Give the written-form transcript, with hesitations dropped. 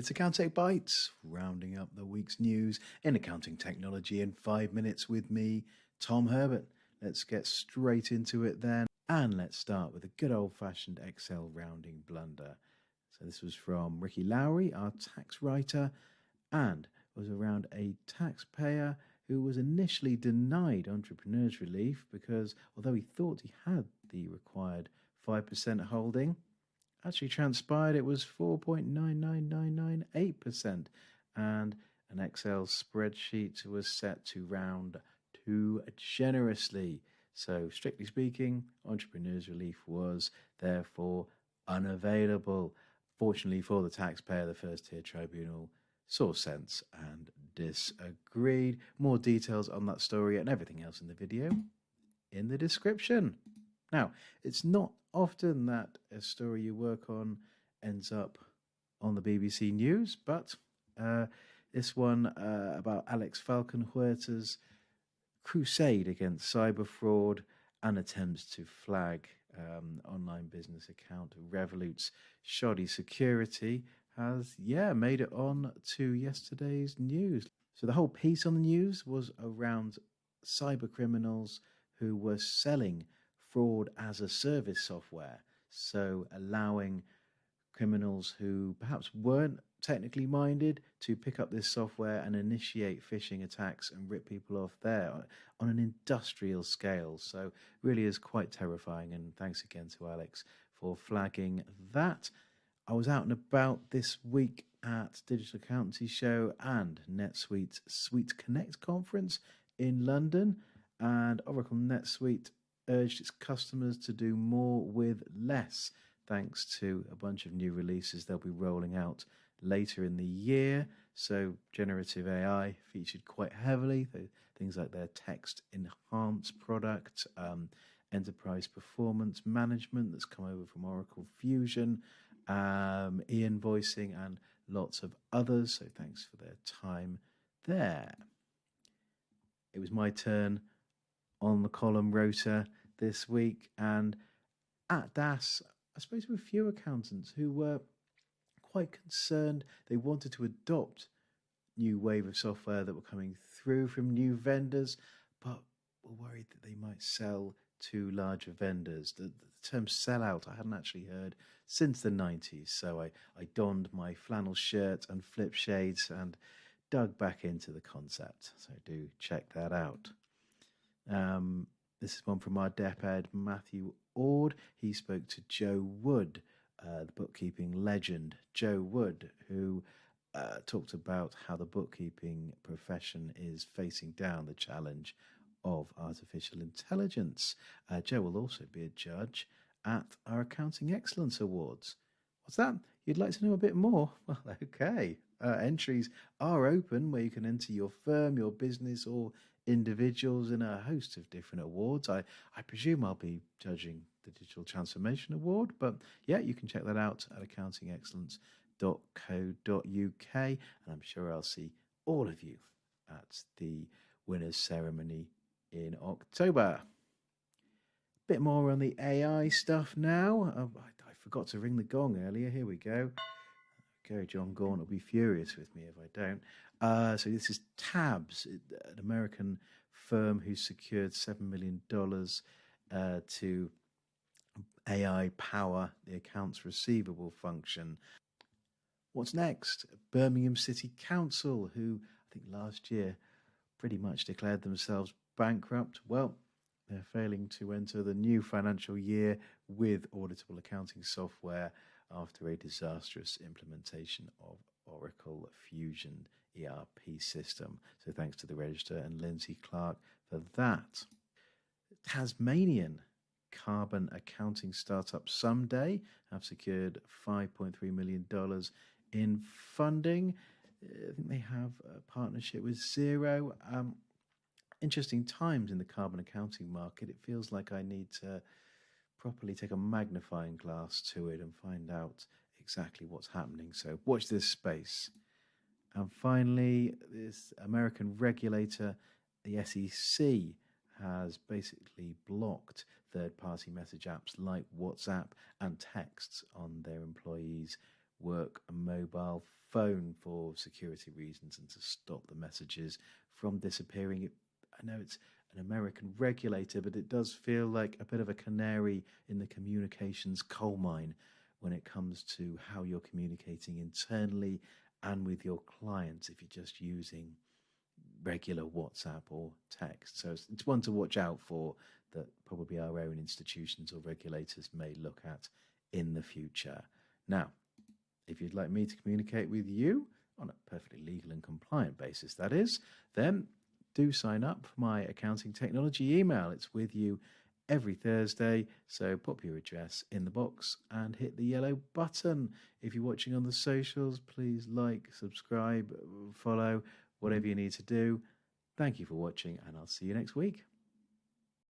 It's Accountech Bytes, rounding up the week's news in accounting technology in 5 minutes with me, Tom Herbert. Let's get straight into it then, and let's start with a good old-fashioned Excel rounding blunder. So this was from Ricky Lowry, our tax writer, and was around a taxpayer who was initially denied entrepreneurs relief because although he thought he had the required 5% holding, actually transpired it was 4.99998%, and an Excel spreadsheet was set to round too generously. So strictly speaking, entrepreneurs relief was therefore unavailable. Fortunately for the taxpayer, the first tier tribunal saw sense and disagreed. More details on that story and everything else in the video in the description. Now, it's not often that a story you work on ends up on the BBC News, but this one about Alex Falkenhuerta's crusade against cyber fraud and attempts to flag online business account Revolut's shoddy security has, made it on to yesterday's news. So the whole piece on the news was around cyber criminals who were selling fraud as a service software, so allowing criminals who perhaps weren't technically minded to pick up this software and initiate phishing attacks and rip people off there on an industrial scale. So really is quite terrifying, and thanks again to Alex for flagging that. I was out and about this week at Digital Accountancy Show and NetSuite's Suite Connect conference in London, and Oracle NetSuite urged its customers to do more with less, thanks to a bunch of new releases they'll be rolling out later in the year. So generative AI featured quite heavily, things like their text enhanced product, enterprise performance management that's come over from Oracle Fusion, e-invoicing, and lots of others. So thanks for their time there. It was my turn on the column rota this week, and at DAS, I spoke to a few accountants who were quite concerned. They wanted to adopt new wave of software that were coming through from new vendors, but were worried that they might sell to larger vendors. The term sellout I hadn't actually heard since the 90s, so I donned my flannel shirt and flip shades and dug back into the concept. So do check that out. This is one from our Deped, Matthew Ord. He spoke to Joe Wood, the bookkeeping legend, Joe Wood, who talked about how the bookkeeping profession is facing down the challenge of artificial intelligence. Joe will also be a judge at our Accounting Excellence Awards. What's that? You'd like to know a bit more? Well, okay. Entries are open where you can enter your firm, your business, or individuals in a host of different awards. I presume I'll be judging the Digital Transformation Award, but you can check that out at accountingexcellence.co.uk, and I'm sure I'll see all of you at the winners ceremony in October. Bit more on the AI stuff now. I forgot to ring the gong earlier. Here we go. John Gaunt will be furious with me if I don't. So this is Tabs, an American firm who secured $7 million to AI power the accounts receivable function. What's next? Birmingham City Council, who I think last year pretty much declared themselves bankrupt. Well, they're failing to enter the new financial year with auditable accounting software after a disastrous implementation of Oracle Fusion ERP system. So thanks to the Register and Lindsay Clark for that. Tasmanian carbon accounting startup Someday have secured $5.3 million in funding. I think they have a partnership with Xero. Interesting times in the carbon accounting market. It feels like I need to properly take a magnifying glass to it and find out exactly what's happening. So watch this space. And finally, this American regulator, the SEC, has basically blocked third-party message apps like WhatsApp and texts on their employees' work mobile phone for security reasons and to stop the messages from disappearing. I know it's an American regulator, but it does feel like a bit of a canary in the communications coal mine when it comes to how you're communicating internally and with your clients if you're just using regular WhatsApp or text. So it's one to watch out for that probably our own institutions or regulators may look at in the future. Now, if you'd like me to communicate with you on a perfectly legal and compliant basis, that is, then do sign up for my accounting technology email. It's with you every Thursday, so pop your address in the box and hit the yellow button. If you're watching on the socials, please like, subscribe, follow, whatever you need to do. Thank you for watching, and I'll see you next week.